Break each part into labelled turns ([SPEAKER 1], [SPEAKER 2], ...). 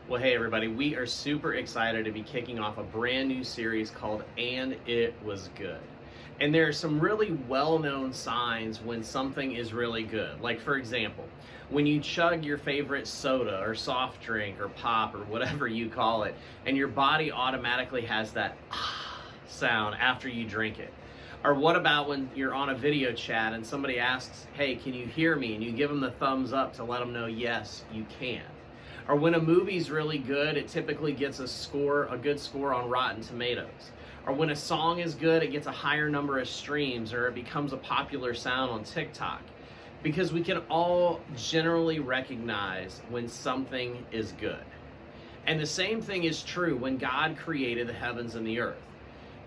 [SPEAKER 1] Well, hey everybody, we are super excited to be kicking off a brand new series called And It Was Good. And there are some really well-known signs when something is really good. Like for example, when you chug your favorite soda or soft drink or pop or whatever you call it, and your body automatically has that sound after you drink it. Or what about when you're on a video chat and somebody asks, hey, can you hear me? And you give them the thumbs up to let them know, yes, you can. Or when a movie's really good, it typically gets a good score on Rotten Tomatoes. Or when a song is good, it gets a higher number of streams, or it becomes a popular sound on TikTok. Because we can all generally recognize when something is good. And the same thing is true when God created the heavens and the earth.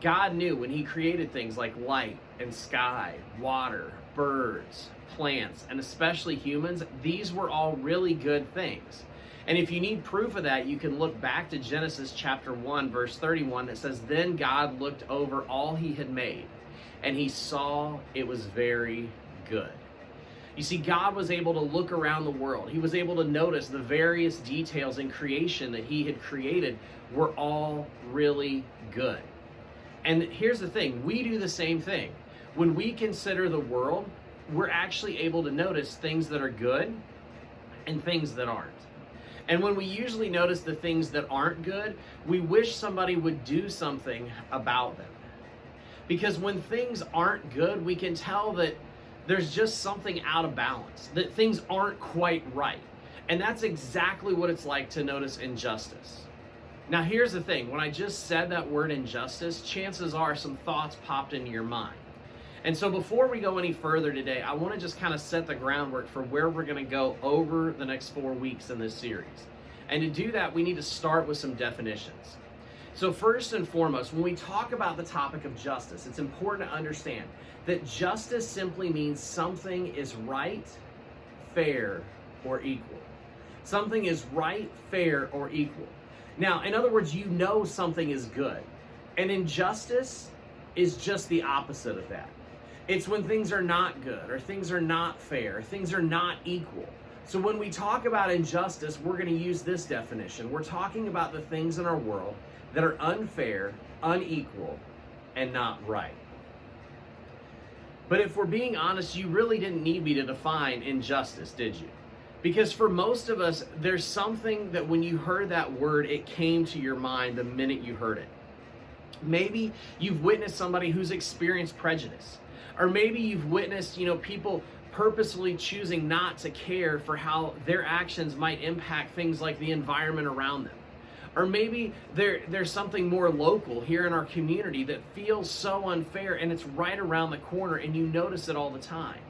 [SPEAKER 1] God knew when he created things like light and sky, water, birds, plants, and especially humans, these were all really good things. And if you need proof of that, you can look back to Genesis chapter 1, verse 31 that says, then God looked over all he had made, and he saw it was very good. You see, God was able to look around the world. He was able to notice the various details in creation that he had created were all really good. And here's the thing, we do the same thing. When we consider the world, we're actually able to notice things that are good and things that aren't. And when we usually notice the things that aren't good, we wish somebody would do something about them. Because when things aren't good, we can tell that there's just something out of balance, that things aren't quite right. And that's exactly what it's like to notice injustice. Now here's the thing, when I just said that word injustice, chances are some thoughts popped into your mind. And so before we go any further today, I want to just kind of set the groundwork for where we're going to go over the next 4 weeks in this series. And to do that, we need to start with some definitions. So first and foremost, when we talk about the topic of justice, it's important to understand that justice simply means something is right, fair, or equal. Something is right, fair, or equal. Now, in other words, you know something is good. And injustice is just the opposite of that. It's when things are not good, or things are not fair, or things are not equal. So when we talk about injustice, we're going to use this definition. We're talking about the things in our world that are unfair, unequal, and not right. But if we're being honest, you really didn't need me to define injustice, did you? Because for most of us, there's something that when you heard that word, it came to your mind the minute you heard it. Maybe you've witnessed somebody who's experienced prejudice. Or maybe you've witnessed, people purposefully choosing not to care for how their actions might impact things like the environment around them. Or maybe there's something more local here in our community that feels so unfair and it's right around the corner and you notice it all the time.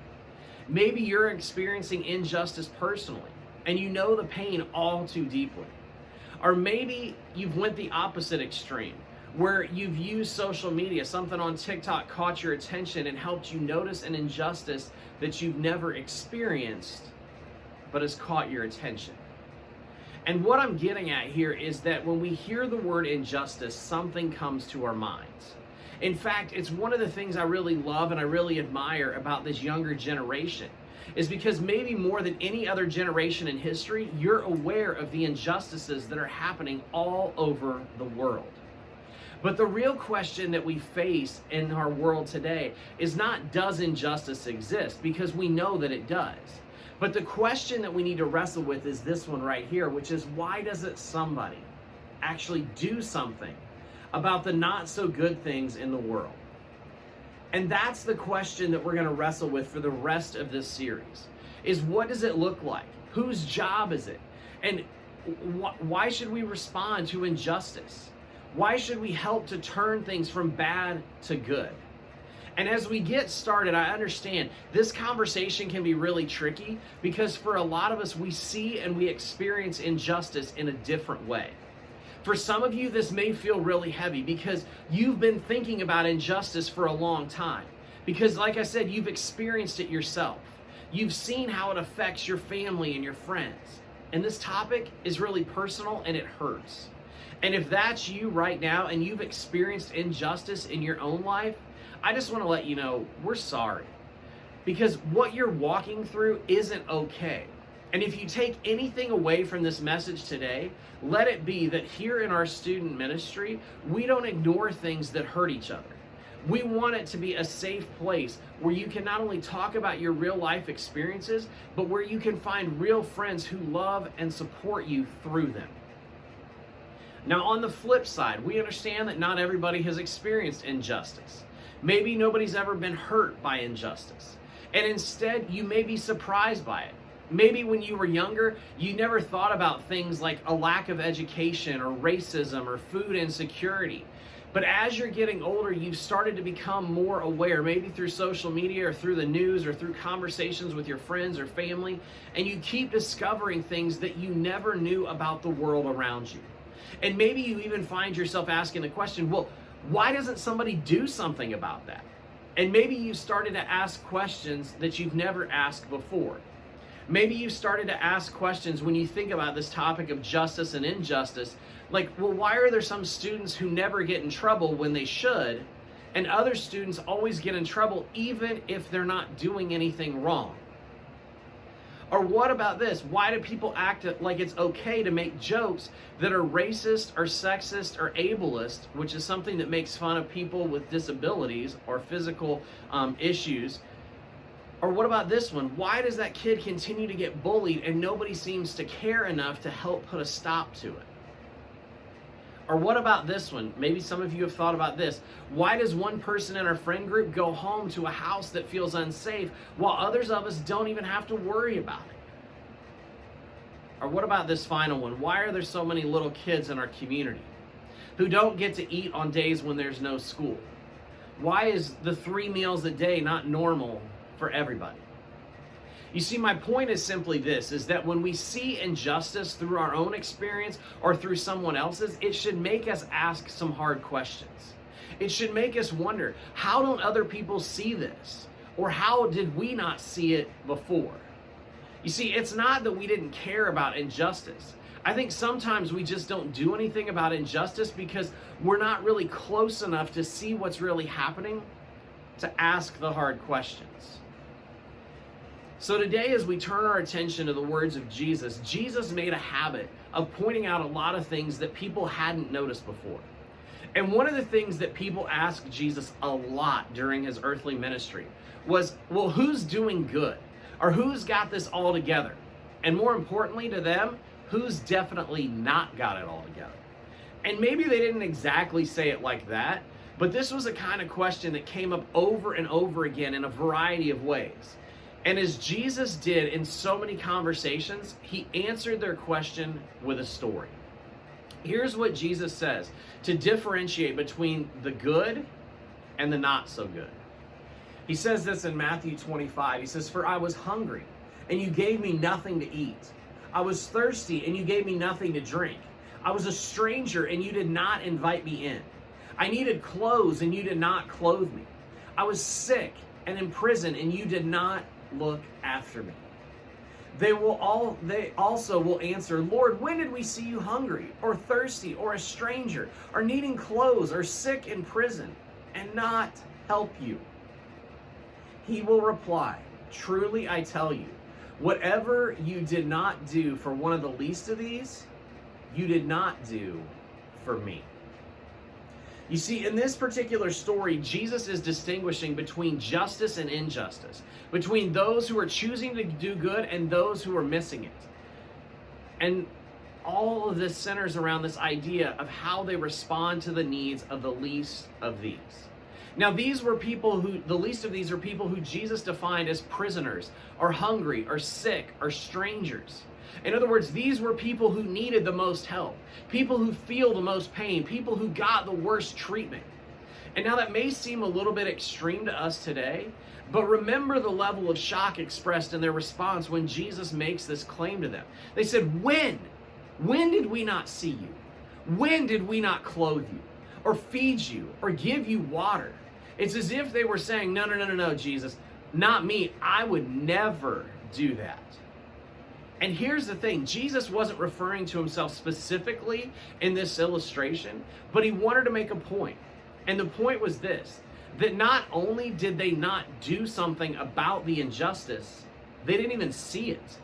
[SPEAKER 1] Maybe you're experiencing injustice personally and you know the pain all too deeply. Or maybe you've went the opposite extreme, where you've used social media, something on TikTok caught your attention and helped you notice an injustice that you've never experienced, but has caught your attention. And what I'm getting at here is that when we hear the word injustice, something comes to our minds. In fact, it's one of the things I really love and I really admire about this younger generation, is because maybe more than any other generation in history, you're aware of the injustices that are happening all over the world. But the real question that we face in our world today is not, does injustice exist? Because we know that it does. But the question that we need to wrestle with is this one right here, which is, why doesn't somebody actually do something about the not so good things in the world? And that's the question that we're going to wrestle with for the rest of this series, is what does it look like? Whose job is it? And why should we respond to injustice? Why should we help to turn things from bad to good? And as we get started, I understand this conversation can be really tricky because for a lot of us, we see and we experience injustice in a different way. For some of you, this may feel really heavy because you've been thinking about injustice for a long time. Because like I said, you've experienced it yourself. You've seen how it affects your family and your friends. And this topic is really personal and it hurts. And if that's you right now and you've experienced injustice in your own life, I just want to let you know we're sorry. Because what you're walking through isn't okay. And if you take anything away from this message today, let it be that here in our student ministry, we don't ignore things that hurt each other. We want it to be a safe place where you can not only talk about your real life experiences, but where you can find real friends who love and support you through them. Now, on the flip side, we understand that not everybody has experienced injustice. Maybe nobody's ever been hurt by injustice. And instead, you may be surprised by it. Maybe when you were younger, you never thought about things like a lack of education or racism or food insecurity. But as you're getting older, you've started to become more aware, maybe through social media or through the news or through conversations with your friends or family, and you keep discovering things that you never knew about the world around you. And maybe you even find yourself asking the question, well, why doesn't somebody do something about that? And maybe you started to ask questions that you've never asked before. Maybe you started to ask questions when you think about this topic of justice and injustice, like, well, why are there some students who never get in trouble when they should, and other students always get in trouble even if they're not doing anything wrong? Or what about this? Why do people act like it's okay to make jokes that are racist or sexist or ableist, which is something that makes fun of people with disabilities or physical issues? Or what about this one? Why does that kid continue to get bullied and nobody seems to care enough to help put a stop to it? Or what about this one? Maybe some of you have thought about this. Why does one person in our friend group go home to a house that feels unsafe while others of us don't even have to worry about it? Or what about this final one? Why are there so many little kids in our community who don't get to eat on days when there's no school? Why is the 3 meals a day not normal for everybody? You see, my point is simply this, is that when we see injustice through our own experience or through someone else's, it should make us ask some hard questions. It should make us wonder, how don't other people see this? Or how did we not see it before? You see, it's not that we didn't care about injustice. I think sometimes we just don't do anything about injustice because we're not really close enough to see what's really happening to ask the hard questions. So today, as we turn our attention to the words of Jesus, Jesus made a habit of pointing out a lot of things that people hadn't noticed before. And one of the things that people asked Jesus a lot during his earthly ministry was, well, who's doing good? Or who's got this all together? And more importantly to them, who's definitely not got it all together? And maybe they didn't exactly say it like that, but this was a kind of question that came up over and over again in a variety of ways. And as Jesus did in so many conversations, he answered their question with a story. Here's what Jesus says to differentiate between the good and the not so good. He says this in Matthew 25. He says, "For I was hungry, and you gave me nothing to eat. I was thirsty, and you gave me nothing to drink. I was a stranger, and you did not invite me in. I needed clothes, and you did not clothe me. I was sick and in prison, and you did not look after me." They also will answer, "Lord, when did we see you hungry or thirsty or a stranger or needing clothes or sick in prison and not help you?" He will reply, "Truly I tell you, whatever you did not do for one of the least of these, you did not do for me." You see, in this particular story, Jesus is distinguishing between justice and injustice, between those who are choosing to do good and those who are missing it. And all of this centers around this idea of how they respond to the needs of the least of these. Now, the least of these are people who Jesus defined as prisoners, or hungry, or sick, or strangers. In other words, these were people who needed the most help, people who feel the most pain, people who got the worst treatment. And now that may seem a little bit extreme to us today, but remember the level of shock expressed in their response when Jesus makes this claim to them. They said, "When? When did we not see you? When did we not clothe you, or feed you, or give you water?" It's as if they were saying, no, Jesus, not me. I would never do that. And here's the thing, Jesus wasn't referring to himself specifically in this illustration, but he wanted to make a point. And the point was this, that not only did they not do something about the injustice, they didn't even see it.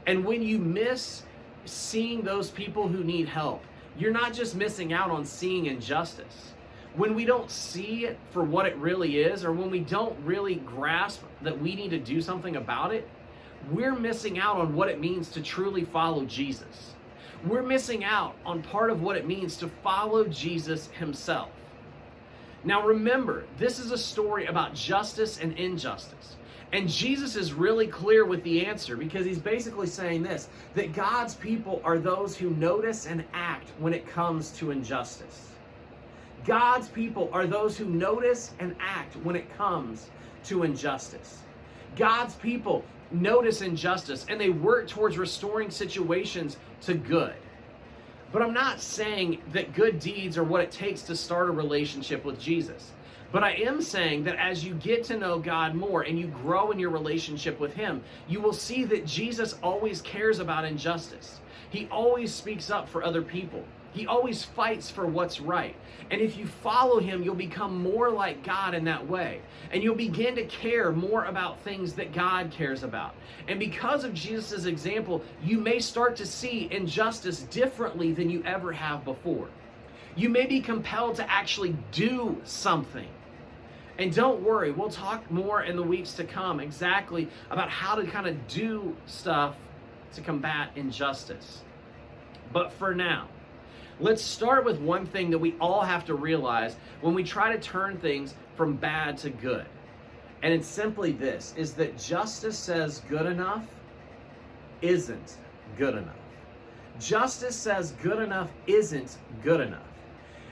[SPEAKER 1] And when you miss seeing those people who need help, you're not just missing out on seeing injustice. When we don't see it for what it really is, or when we don't really grasp that we need to do something about it, we're missing out on what it means to truly follow Jesus. We're missing out on part of what it means to follow Jesus himself. Now remember, this is a story about justice and injustice. And Jesus is really clear with the answer, because he's basically saying this, that God's people are those who notice and act when it comes to injustice. God's people are those who notice and act when it comes to injustice. God's people notice injustice and they work towards restoring situations to good. But I'm not saying that good deeds are what it takes to start a relationship with Jesus. But I am saying that as you get to know God more and you grow in your relationship with him, you will see that Jesus always cares about injustice. He always speaks up for other people. He always fights for what's right. And if you follow him, you'll become more like God in that way. And you'll begin to care more about things that God cares about. And because of Jesus' example, you may start to see injustice differently than you ever have before. You may be compelled to actually do something. And don't worry, we'll talk more in the weeks to come exactly about how to kind of do stuff to combat injustice. But for now, let's start with one thing that we all have to realize when we try to turn things from bad to good. And it's simply this, is that justice says good enough isn't good enough. Justice says good enough isn't good enough.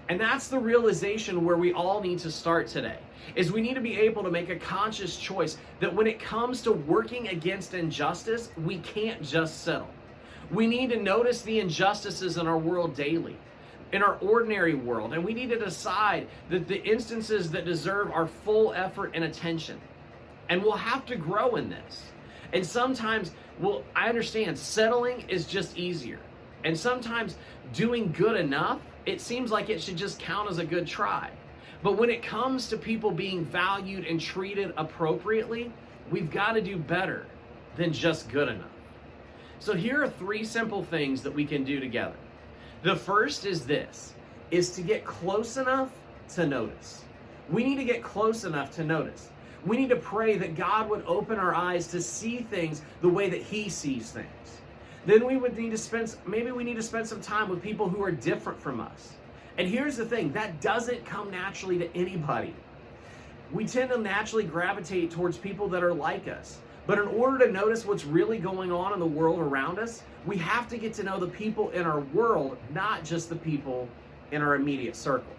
[SPEAKER 1] And that's the realization where we all need to start today, is we need to be able to make a conscious choice that when it comes to working against injustice, we can't just settle. We need to notice the injustices in our world daily, in our ordinary world, and we need to decide that the instances that deserve our full effort and attention. And we'll have to grow in this. And sometimes, I understand settling is just easier. And sometimes doing good enough, it seems like it should just count as a good try. But when it comes to people being valued and treated appropriately, we've got to do better than just good enough. So here are 3 simple things that we can do together. The first is this, is to get close enough to notice. We need to get close enough to notice. We need to pray that God would open our eyes to see things the way that he sees things. Then we would need to spend some time with people who are different from us. And here's the thing, that doesn't come naturally to anybody. We tend to naturally gravitate towards people that are like us. But in order to notice what's really going on in the world around us, we have to get to know the people in our world, not just the people in our immediate circle.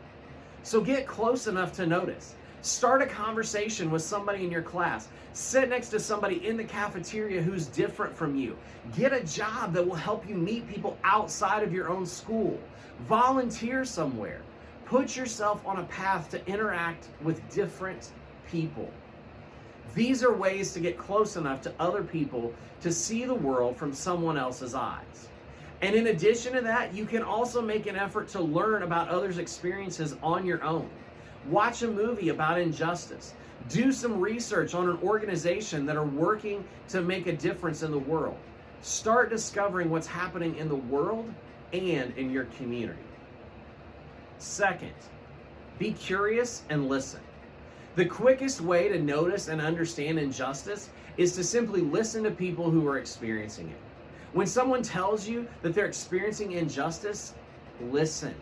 [SPEAKER 1] So get close enough to notice. Start a conversation with somebody in your class. Sit next to somebody in the cafeteria who's different from you. Get a job that will help you meet people outside of your own school. Volunteer somewhere. Put yourself on a path to interact with different people. These are ways to get close enough to other people to see the world from someone else's eyes. And in addition to that, you can also make an effort to learn about others' experiences on your own. Watch a movie about injustice. Do some research on an organization that are working to make a difference in the world. Start discovering what's happening in the world and in your community. Second, be curious and listen. The quickest way to notice and understand injustice is to simply listen to people who are experiencing it. When someone tells you that they're experiencing injustice, listen.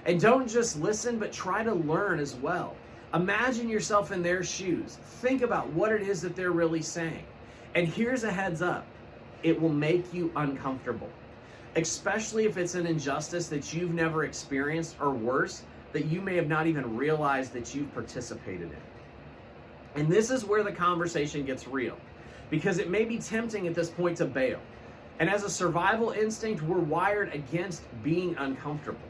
[SPEAKER 1] And don't just listen, but try to learn as well. Imagine yourself in their shoes. Think about what it is that they're really saying. And here's a heads up. It will make you uncomfortable, especially if it's an injustice that you've never experienced, or worse, that you may have not even realized that you've participated in. And this is where the conversation gets real, because it may be tempting at this point to bail. And as a survival instinct, we're wired against being uncomfortable.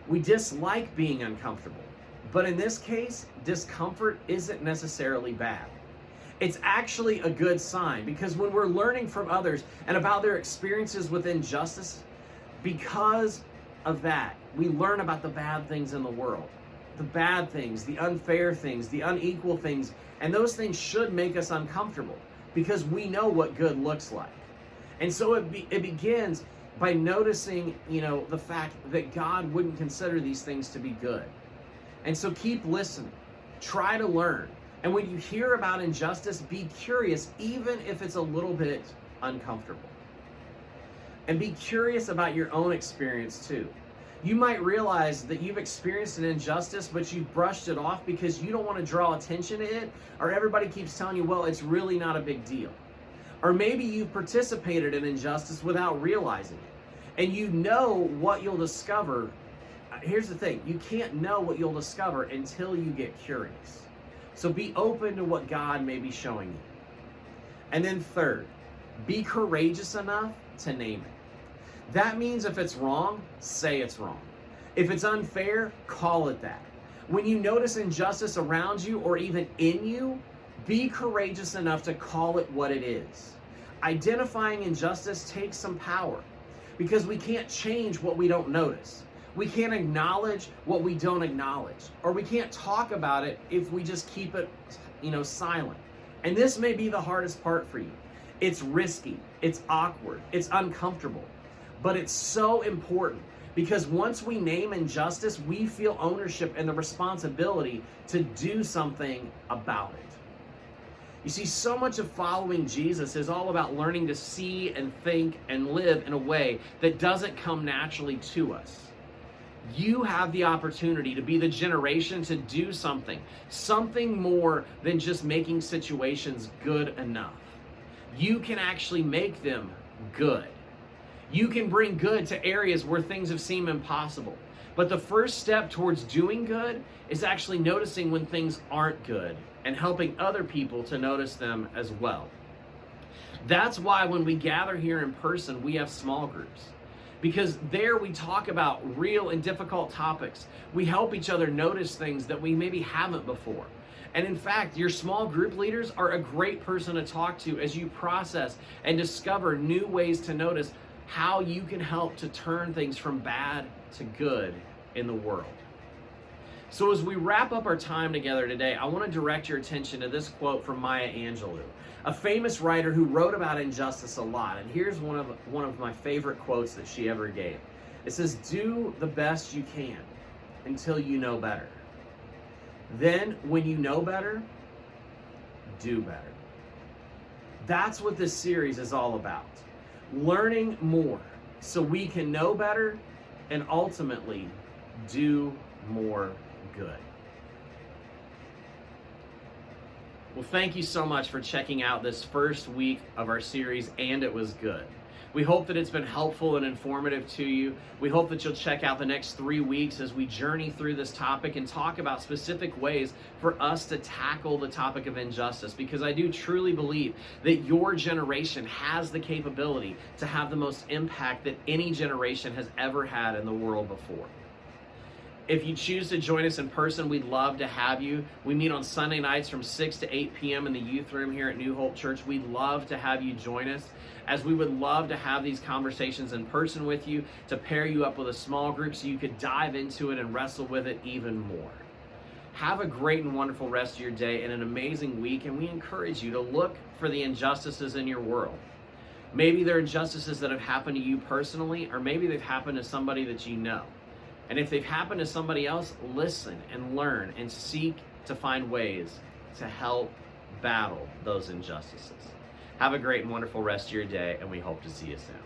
[SPEAKER 1] We dislike being uncomfortable. But in this case, discomfort isn't necessarily bad. It's actually a good sign, because when we're learning from others and about their experiences with injustice, because of that, we learn about the bad things in the world. The bad things, the unfair things, the unequal things, and those things should make us uncomfortable because we know what good looks like. And so it begins by noticing, the fact that God wouldn't consider these things to be good. And so keep listening. Try to learn. And when you hear about injustice, be curious, even if it's a little bit uncomfortable. And be curious about your own experience too. You might realize that you've experienced an injustice, but you've brushed it off because you don't want to draw attention to it, or everybody keeps telling you, well, it's really not a big deal. Or maybe you've participated in injustice without realizing it. And you know what you'll discover. Here's the thing, you can't know what you'll discover until you get curious. So be open to what God may be showing you. And then third, be courageous enough to name it. That means if it's wrong, say it's wrong. If it's unfair, call it that. When you notice injustice around you or even in you, be courageous enough to call it what it is. Identifying injustice takes some power because we can't change what we don't notice. We can't acknowledge what we don't acknowledge, or we can't talk about it if we just keep it, silent. And this may be the hardest part for you. It's risky, it's awkward, it's uncomfortable, but it's so important because once we name injustice, we feel ownership and the responsibility to do something about it. You see, so much of following Jesus is all about learning to see and think and live in a way that doesn't come naturally to us. You have the opportunity to be the generation to do something more than just making situations good enough. You can actually make them good. You can bring good to areas where things have seemed impossible. But the first step towards doing good is actually noticing when things aren't good and helping other people to notice them as well. That's why when we gather here in person, we have small groups. Because there we talk about real and difficult topics. We help each other notice things that we maybe haven't before. And in fact, your small group leaders are a great person to talk to as you process and discover new ways to notice how you can help to turn things from bad to good in the world. So as we wrap up our time together today, I want to direct your attention to this quote from Maya Angelou, a famous writer who wrote about injustice a lot. And here's one of my favorite quotes that she ever gave. It says, "Do the best you can until you know better. Then when you know better, do better." That's what this series is all about. Learning more so we can know better and ultimately do more good. Well, thank you so much for checking out this first week of our series, And It Was Good. We hope that it's been helpful and informative to you. We hope that you'll check out the next 3 weeks as we journey through this topic and talk about specific ways for us to tackle the topic of injustice, because I do truly believe that your generation has the capability to have the most impact that any generation has ever had in the world before. If you choose to join us in person, we'd love to have you. We meet on Sunday nights from 6 to 8 p.m. in the youth room here at New Hope Church. We'd love to have you join us, as we would love to have these conversations in person with you, to pair you up with a small group so you could dive into it and wrestle with it even more. Have a great and wonderful rest of your day and an amazing week, and we encourage you to look for the injustices in your world. Maybe they're injustices that have happened to you personally, or maybe they've happened to somebody that you know. And if they've happened to somebody else, listen and learn and seek to find ways to help battle those injustices. Have a great and wonderful rest of your day, and we hope to see you soon.